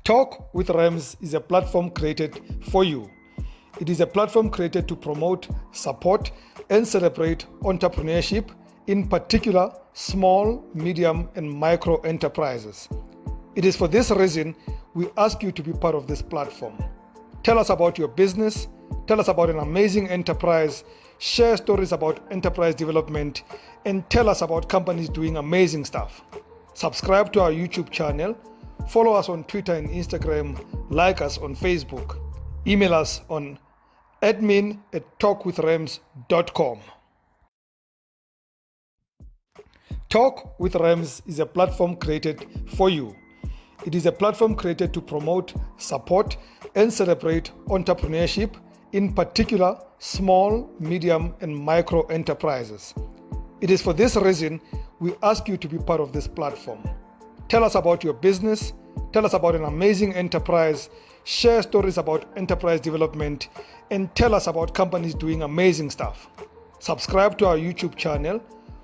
Talk with Rams is a platform created for you. It is a platform created to promote, support, and celebrate entrepreneurship, in particular small, medium, and micro enterprises. It is for this reason we ask you to be part of this platform. Tell us about your business, tell us about an amazing enterprise, share stories about enterprise development, and tell us about companies doing amazing stuff. Subscribe to our YouTube channel, follow us on Twitter and Instagram, like us on Facebook, email us on admin@talkwithrams.com. Talk with Rams is a platform created for you. It is a platform created to promote, support, and celebrate entrepreneurship, in particular small, medium, and micro enterprises. It is for this reason we ask you to be part of this platform. Tell us about your business, tell us about an amazing enterprise, share stories about enterprise development, and tell us about companies doing amazing stuff. Subscribe to our YouTube channel,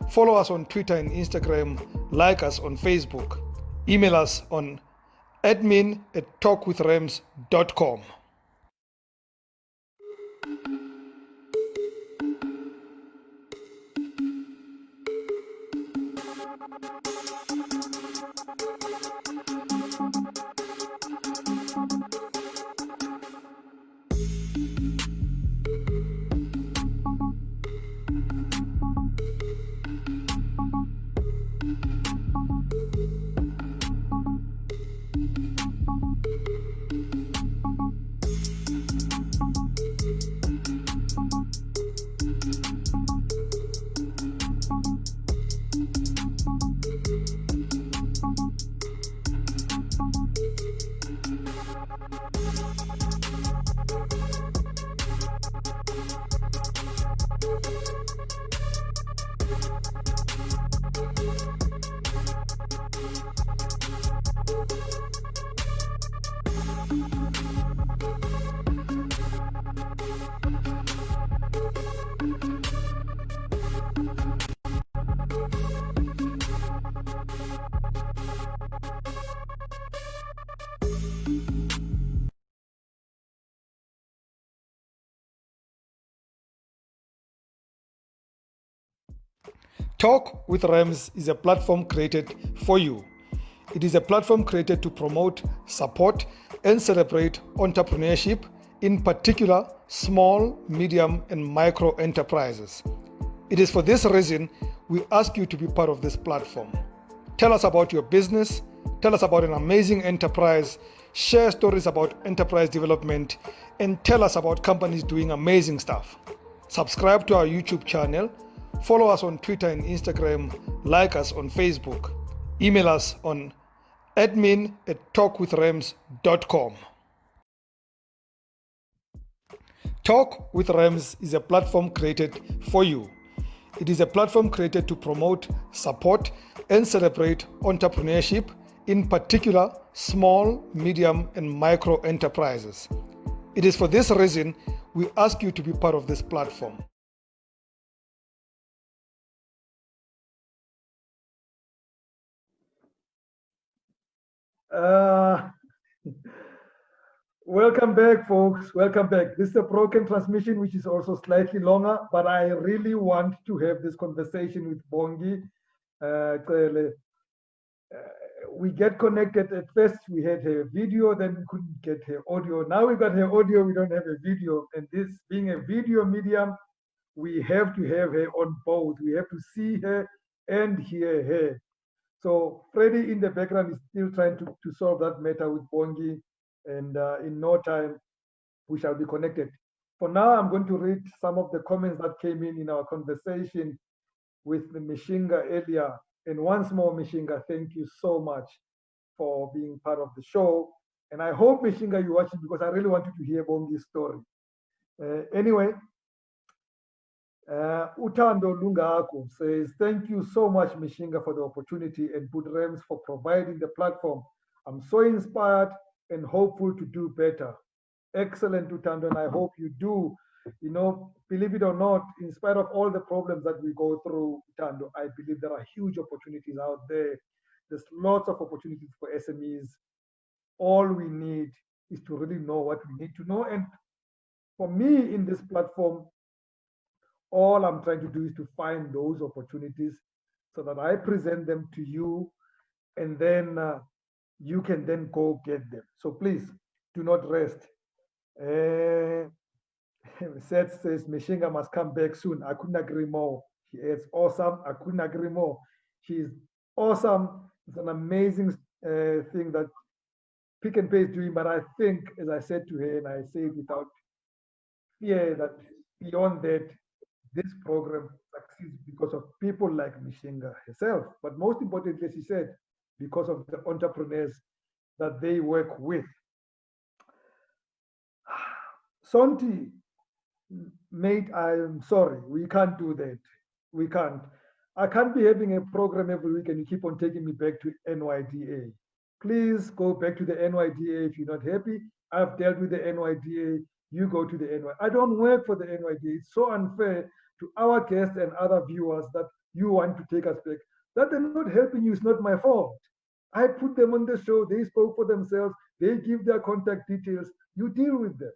follow us on Twitter and Instagram, like us on Facebook, email us on admin@talkwithrams.com. Talk with Rams is a platform created for you. It is a platform created to promote, support, and celebrate entrepreneurship, in particular small, medium, and micro enterprises. It is for this reason we ask you to be part of this platform. Tell us about your business, tell us about an amazing enterprise, share stories about enterprise development, and tell us about companies doing amazing stuff. Subscribe to our YouTube channel, follow us on Twitter and Instagram, like us on Facebook, email us on admin@talkwithrams.com. Talk with Rams is a platform created for you. It is a platform created to promote, support, and celebrate entrepreneurship, in particular small, medium, and micro enterprises. It is for this reason we ask you to be part of this platform. Welcome back, folks. Welcome back. This is a broken transmission, which is also slightly longer, but I really want to have this conversation with Bongee Cele. We get connected. At first, we had her video, then we couldn't get her audio. Now we got her audio, we don't have a video. And this being a video medium, we have to have her on both. We have to see her and hear her. So Freddie in the background is still trying to solve that matter with Bongee, and in no time we shall be connected. For now, I'm going to read some of the comments that came in our conversation with the Mishinga earlier. And once more, Mishinga, thank you so much for being part of the show. And I hope, Mishinga, you watch it because I really wanted to hear Bongee's story. Anyway, Utando Lungako says, thank you so much, Mishinga, for the opportunity, and Good Rams for providing the platform. I'm so inspired and hopeful to do better. Excellent, Utando, and I hope you do. You know, believe it or not, in spite of all the problems that we go through, Utando, I believe there are huge opportunities out there. There's lots of opportunities for SMEs. all we need is to really know what we need to know. And for me in this platform, all I'm trying to do is to find those opportunities so that I present them to you, and then you can then go get them. So please do not rest. Uh, Seth says Meshinga must come back soon. I couldn't agree more. She adds, awesome. I couldn't agree more. She's awesome. It's an amazing thing that Pick and Pay is doing. But I think, as I said to her, and I say it without fear, that beyond that, this program succeeds because of people like Mishinga herself. But most importantly, she said, because of the entrepreneurs that they work with. Sonti, mate, I'm sorry, we can't do that. We can't. I can't be having a program every week and you keep on taking me back to NYDA. Please go back to the NYDA if you're not happy. I've dealt with the NYDA. You go to the NY. I don't work for the NYDA. It's so unfair to our guests and other viewers that you want to take us back. That they're not helping you is not my fault. I put them on the show. They spoke for themselves. They give their contact details. You deal with them.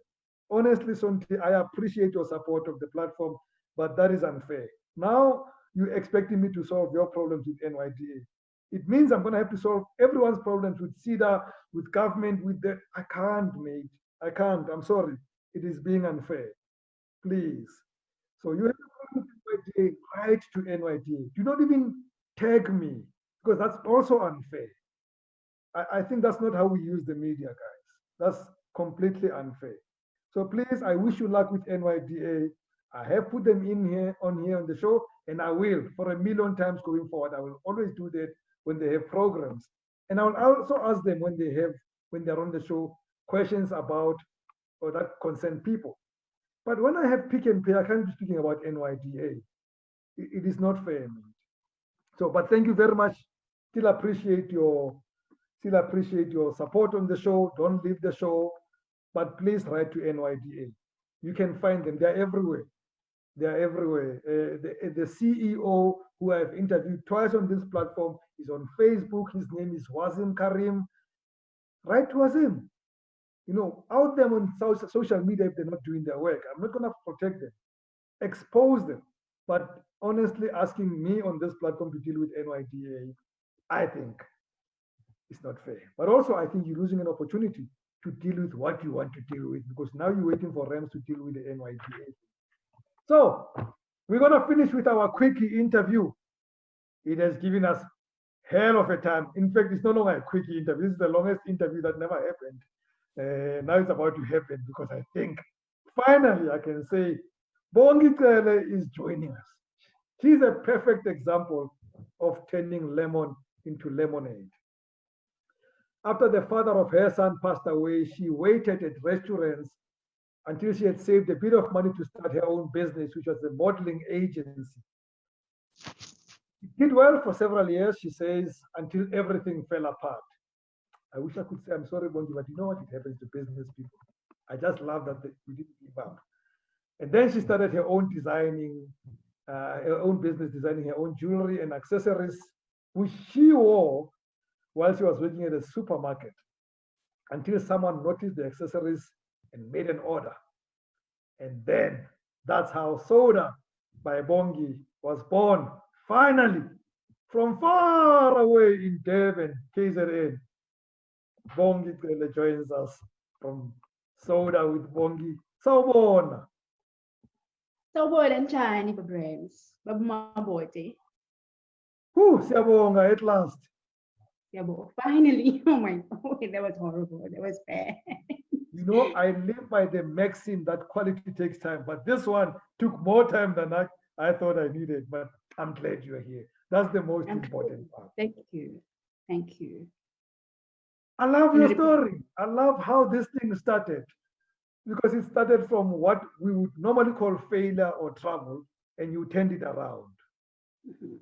Honestly, Sonti, I appreciate your support of the platform, but that is unfair. Now you're expecting me to solve your problems with NYDA. It means I'm going to have to solve everyone's problems with CEDA, with government, with the. I can't, mate. I can't. I'm sorry. It is being unfair. Please. So you have to NYDA, write to NYDA. Do not even tag me because that's also unfair. I think that's not how we use the media, guys. That's completely unfair. So please, I wish you luck with NYDA. I have put them in here on the show, and I will for a million times going forward. I will always do that when they have programs, and I will also ask them when they're on the show questions about or that concern people. But when I have Pick and Pay, I can't be speaking about NYDA. It is not fair. So, but thank you very much. Still appreciate your Still appreciate your support on the show. Don't leave the show, but please write to NYDA. You can find them. They're everywhere. They're everywhere. The CEO who I've interviewed twice on this platform is on Facebook. His name is Wazim Karim. Write to Wazim. Out them on social media if they're not doing their work. I'm not going to protect them, expose them. But honestly, asking me on this platform to deal with NYDA, I think it's not fair. But also, I think you're losing an opportunity to deal with what you want to deal with because now you're waiting for Rams to deal with the NYDA. So, we're going to finish with our quickie interview. It has given us hell of a time. In fact, it's no longer a quickie interview. This is the longest interview that never happened. Now it's about to happen because I think finally I can say Bongee Cele is joining us. She's a perfect example of turning lemon into lemonade. After the father of her son passed away, she waited at restaurants until she had saved a bit of money to start her own business, which was a modeling agency. It did well for several years, she says, until everything fell apart. I wish I could say I'm sorry, Bongi, but you know what? It happens to business people. I just love that we didn't give up. And then she started her own her own business, designing her own jewelry and accessories, which she wore while she was working at a supermarket until someone noticed the accessories and made an order. And then that's how Soda by Bongi was born. Finally, from far away in Durban, KZN, Bongee Cele joins us from Soda with Bongi. Sawubona. Sawubona njani Brains? Babumaboti. Siyabonga at last. Yabo. Finally. Oh my god, that was horrible. That was bad. I live by the maxim that quality takes time, but this one took more time than I thought I needed. But I'm glad you're here. That's the most important part. Thank you. Thank you. I love your story. I love how this thing started because it started from what we would normally call failure or trouble, and you turned it around. Mm-hmm.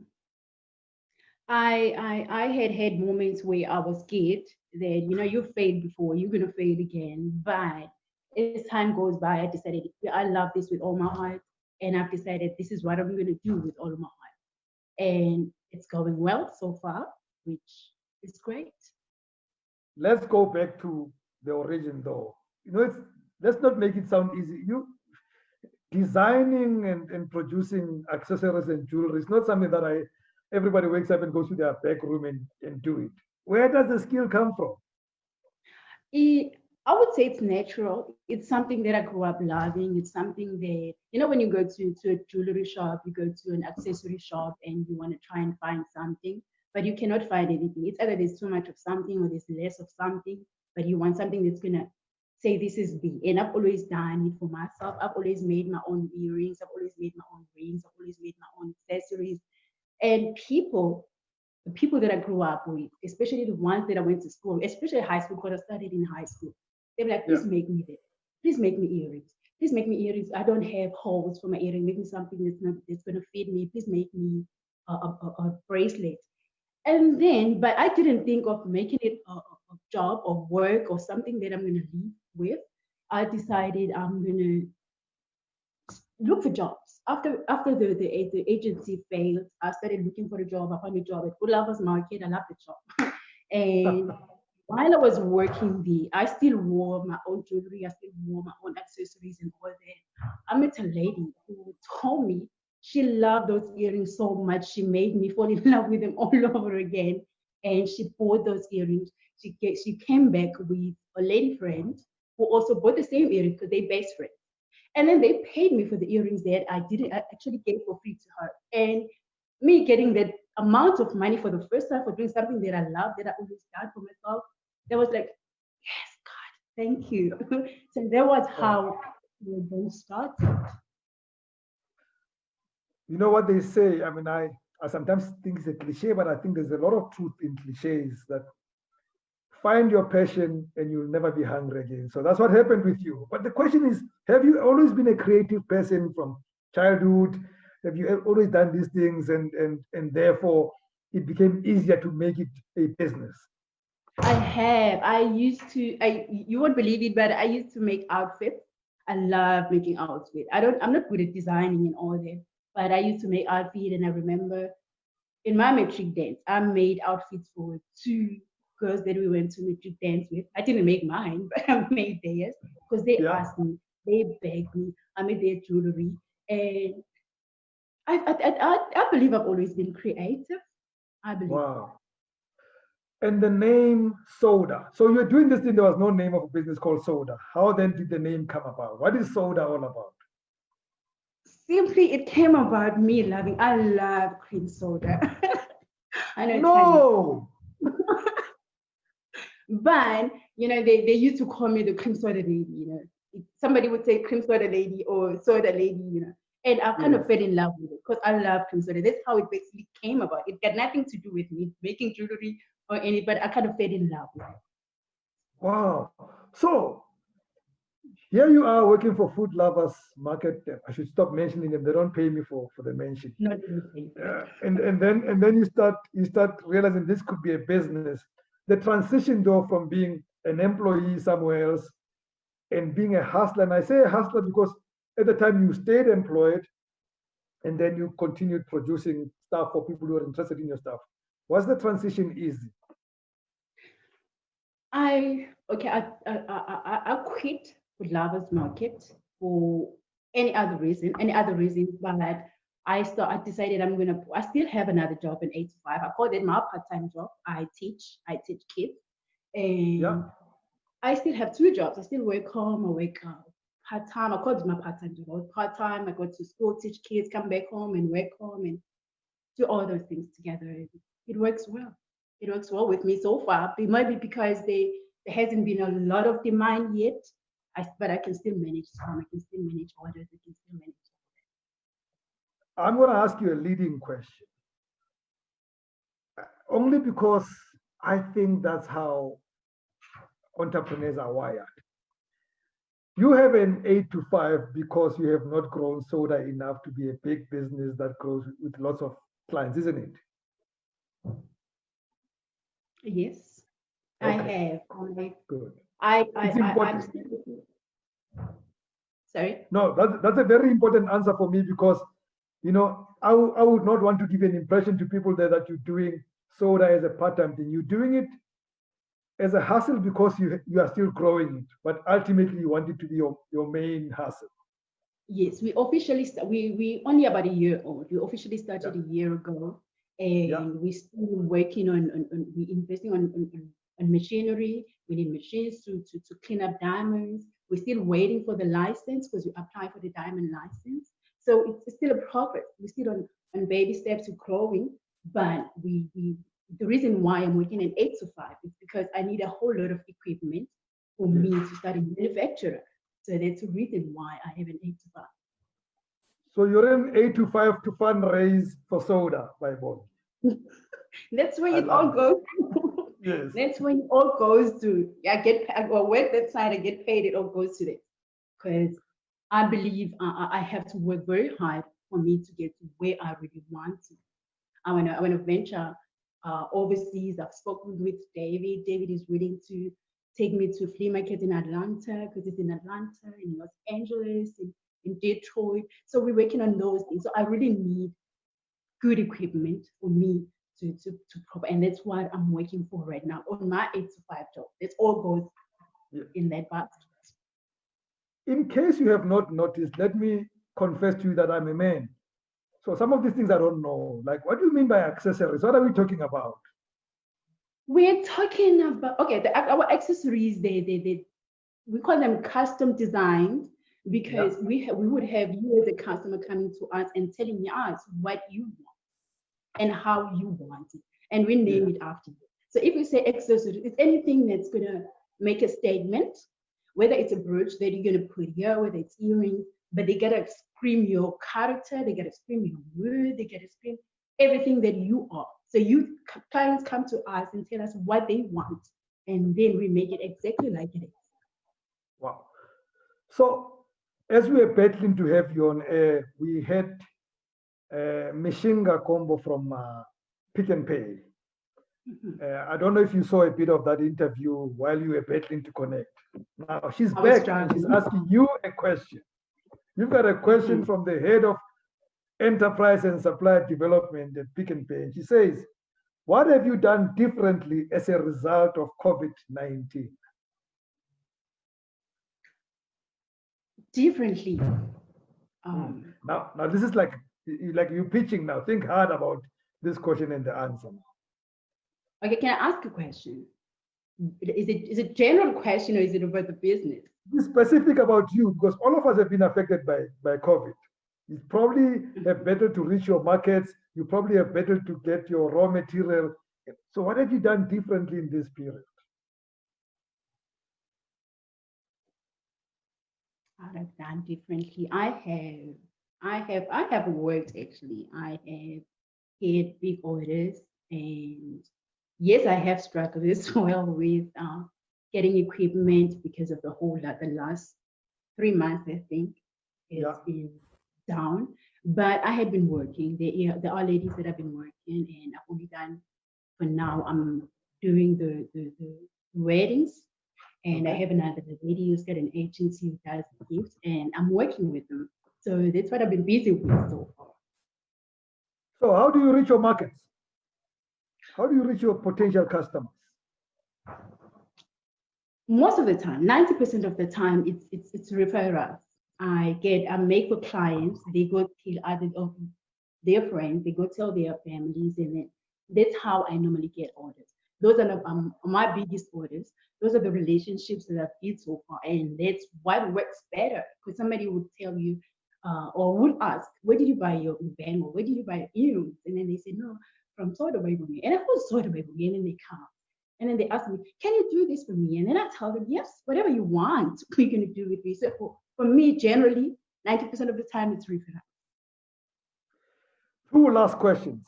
I had moments where I was scared that you failed before, you're gonna fail again. But as time goes by, I decided I love this with all my heart, and I've decided this is what I'm gonna do with all of my heart, and it's going well so far, which is great. let's go back to the origin though. Let's not make it sound easy. You designing and producing accessories and jewelry is not something that everybody wakes up and goes to their back room and do it. Where does the skill come from? I would say it's natural. It's something that I grew up loving. It's something that, when you go to a jewelry shop, you go to an accessory shop and you want to try and find something, but you cannot find anything. It's either there's too much of something or there's less of something, but you want something that's going to say this is the. And I've always done it for myself. I've always made my own earrings. I've always made my own rings. I've always made my own accessories. And the people that I grew up with, especially the ones that I went to school, especially high school, because I studied in high school, they were like, Yeah. please make me that. Please make me earrings. Please make me earrings. I don't have holes for my earring. Make me something that's gonna fit me. Please make me a bracelet. And then, but I didn't think of making it a job or work or something that I'm gonna live with. I decided I'm gonna look for jobs. After the agency failed, I started looking for a job. I found a job at Good Lovers Market. I loved the job. And while I was working there, I still wore my own jewelry. I still wore my own accessories and all that. I met a lady who told me she loved those earrings so much. She made me fall in love with them all over again. And she bought those earrings. She came back with a lady friend who also bought the same earrings because they best friends. And then they paid me for the earrings that I actually gave for free to her. And me getting that amount of money for the first time for doing something that I love, that I always done for myself, that was like, yes, God, thank you. So that was Wow. how the thing started. You know what they say? I mean, I sometimes think it's a cliche, but I think there's a lot of truth in cliches that find your passion and you'll never be hungry again. So that's what happened with you. But the question is, have you always been a creative person from childhood? Have you always done these things and therefore it became easier to make it a business? I have. I used to. You won't believe it, but I used to make outfits. I love making outfits. I'm not good at designing and all that, but I used to make outfits, and I remember in my metric dance, I made outfits for two girls that we went to metric dance with. I didn't make mine, but I made theirs because they Yeah. asked me, they begged me. I made their jewelry, and I believe I've always been creative. I believe. Wow. And the name Soda. So you're doing this thing, there was no name of a business called Soda. How then did the name come about? What is Soda all about? Simply, it came about me loving. I love cream soda. I know it's funny, No. but they used to call me the cream soda lady. Somebody would say cream soda lady or soda lady. And I kind Yes. of fell in love with it because I love cream soda. That's how it basically came about. It got nothing to do with me making jewelry or any, but I kind of fell in love with it. Wow. So here you are working for Food Lovers Market. I should stop mentioning them. They don't pay me for the mention. Not anything for it. And then you start realizing this could be a business. The transition though from being an employee somewhere else and being a hustler. And I say a hustler because at the time you stayed employed and then you continued producing stuff for people who are interested in your stuff. Was the transition easy? I okay. I quit with Lovers Market for any other reason, but I decided I still have another job in 8 to 5. I call it my part-time job. I teach kids, Yeah. and I still have two jobs. I still work home. I work part-time. I call it my part-time job. I work part-time. I go to school, teach kids, come back home and work home and do all those things together. It works well. It works well with me so far. It might be because there hasn't been a lot of demand yet, but I can still manage time. I can still manage orders. I can still manage. I'm going to ask you a leading question, only because I think that's how entrepreneurs are wired. You have an 8 to 5 because you have not grown soda enough to be a big business that grows with lots of clients, isn't it? Yes, I Okay, have. good. I It's important. understand. Sorry. No, that's a very important answer for me because, I would not want to give an impression to people there that you're doing soda as a part time thing. You're doing it as a hustle because you are still growing it, but ultimately you want it to be your main hustle. Yes, we officially we only about a year old. We officially Yeah. started a year ago, Yeah. and we still working on we investing on machinery. We need machines to clean up diamonds. We're still waiting for the license because we apply for the diamond license. So it's still a progress. We're still on baby steps of growing, but we the reason why I'm working an 8 to 5 is because I need a whole lot of equipment for Yes. me to start a manufacturer. So that's the reason why I have an 8 to 5. So you're in 8 to 5 to fundraise for soda by Bong. That's where I it all love that. goes. Yes. That's when it all goes to. I get or work that side. I get paid. It all goes to this because I believe I have to work very hard for me to get to where I really want to. I want to venture overseas. I've spoken with David. David is willing to take me to flea market in Atlanta because it's in Atlanta, in Los Angeles, in Detroit. So we're working on those things. So I really need good equipment for me to provide. And that's what I'm working for right now on my 8 to 5 job. It all goes Yeah. in that basket. In case you have not noticed, let me confess to you that I'm a man. So some of these things I don't know. Like, what do you mean by accessories? What are we talking about? We're talking about okay, our accessories, they we call them custom designed Yeah. because we would have you as a customer coming to us and telling us what you want and how you want it, and we Yeah. name it after you. So if we say accessories, it's anything that's gonna make a statement, whether it's a brooch that you're gonna put here, whether it's earrings, but they gotta scream your character, they gotta scream your word, they gotta scream everything that you are. So you clients come to us and tell us what they want, and then we make it exactly like it is. Wow. So as we were battling to have you on air, we had Mishinga Combo from Pick and Pay. Mhm. I don't know if you saw a bit of that interview while you were battling to connect. Now she's I was back and she's struggling. asking you a question. You've got a question Mhm. from the head of enterprise and supply development at Pick and Pay. She says, what have you done differently as a result of COVID-19? Differently. Hmm. Um, Now this is like you pitching now. Think hard about this question and the answer. okay, can I ask a question? Is it general question or is it about the business? Be specific about you because all of us have been affected by COVID. You probably have Mhm. better to reach your markets. You probably have better to get your raw material. So what have you done differently in this period? What I've done differently. I have worked actually. I have had big orders, and yes, I have struggled as well with getting equipment because of the last 3 months. I think Yeah. it's been down, but I have been working. There are ladies that have been working, and I've only done for now. I'm doing the weddings, and I Okay. have another lady who's got an agency who does gifts, and I'm working with them. So that's what I've been busy with so far. So how do you reach your markets? How do you reach your potential customers? Most of the time, 90% of the time, it's referrals. I make for clients. They go tell other of their friends. They go tell their families, and then that's how I normally get orders. Those are my biggest orders. Those are the relationships that I've built so far, and that's what works better. Because somebody would tell you, or would ask, "Where did you buy your band? Or where did you buy your earrings?" And then they say, "No, from Soda Baby." And I put Soda Baby, and then they come. And then they ask me, can you do this for me? And then I tell them, yes, whatever you want, we're going to do with me. So for me, generally, 90% of the time, it's refinance. Two last questions.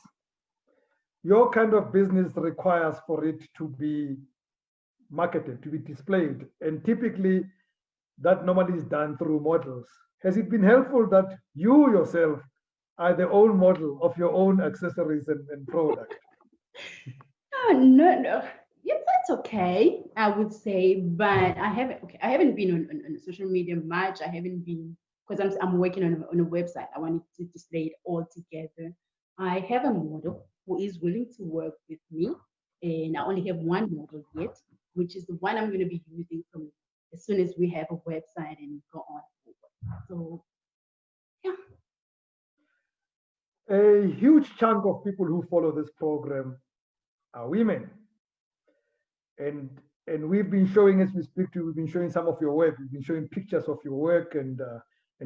Your kind of business requires for it to be marketed, to be displayed, and typically that normally is done through models. Has it been helpful that you yourself are the own model of your own accessories and product? Oh, no, no. Yes, that's okay, I would say, but I haven't been on social media much. I haven't been because I'm working on a website. I wanted to display it all together. I have a model who is willing to work with me, and I only have one model yet. which is the one I'm going to be using from as soon as we have a website and go on forward. So, yeah. A huge chunk of people who follow this program are women. And we've been showing, as we speak to, we've been showing some of your work. We've been showing pictures of your work and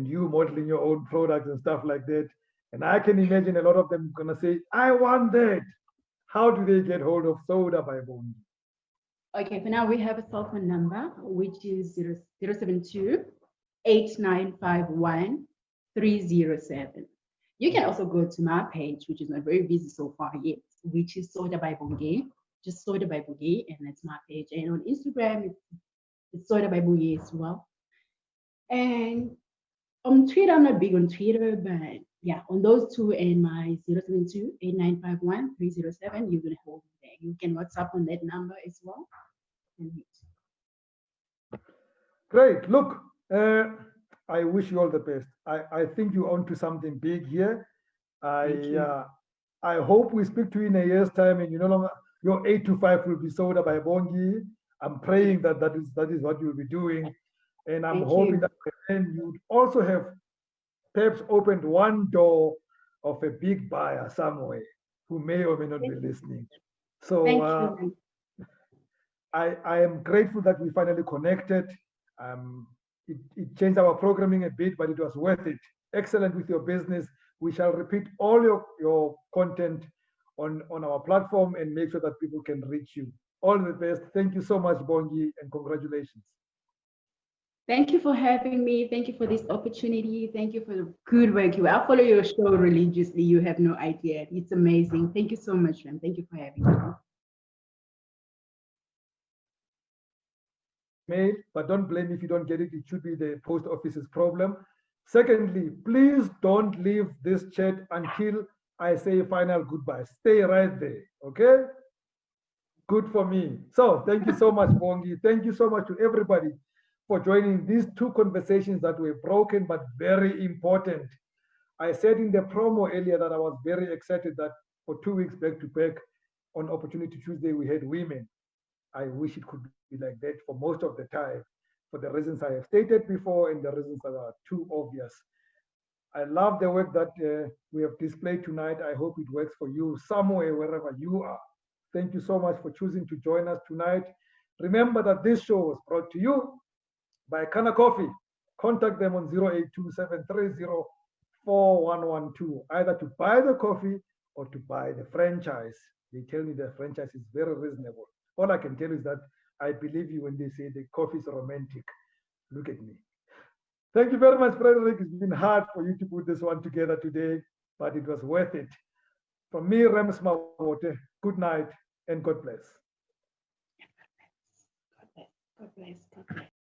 you modeling your own products and stuff like that. And I can imagine a lot of them gonna say, I want that. How do they get hold of Soda by Bongee? Okay, for now we have a cell phone number, which is 072 8951 307. You can also go to my page, which is not very busy so far yet, which is Soda by Bongee, just Soda by Bongee, and that's my page. And on Instagram, it's Soda by Bongee as well. And on Twitter, I'm not big on Twitter, but yeah, on those two and my 072 8951 307, you're going to hold me there. You can WhatsApp on that number as well. Great. Look, I wish you all the best. I think you're onto something big here. I hope we speak to you in a year's time and you no longer, your 8 to 5 will be Soda by Bongee. I'm praying that that is what you'll be doing. And I'm hoping that then you'd also have perhaps opened one door of a big buyer somewhere who may or may not be listening. So I am grateful that we finally connected. It changed our programming a bit, but it was worth it. Excellent with your business. We shall repeat all your content on our platform and make sure that people can reach you. All the best. Thank you so much, Bongee, and congratulations. Thank you for having me. Thank you for this opportunity. Thank you for the good work. I follow your show religiously. You have no idea. It's amazing. Thank you so much, ma'am. Thank you for having me. Mail, but don't blame if you don't get it. It should be the post office's problem. Secondly, please don't leave this chat until I say final goodbye. Stay right there, okay? Good for me. So thank you so much, Bongee. Thank you so much to everybody for joining these two conversations that were broken but very important. I said in the promo earlier that I was very excited that for 2 weeks back to back on Opportunity Tuesday, we had women. I wish it could be like that for most of the time, for the reasons I have stated before and the reasons that are too obvious. I love the work that we have displayed tonight. I hope it works for you somewhere, wherever you are. Thank you so much for choosing to join us tonight. Remember that this show was brought to you by Kana Coffee. Contact them on 0827304112, either to buy the coffee or to buy the franchise. They tell me the franchise is very reasonable. All I can tell you is that I believe you when they say the coffee is romantic. Look at me. Thank you very much, Frederick. It's been hard for you to put this one together today, but it was worth it. From me, Rems Mawote, good night and God bless. God bless. God bless. God bless.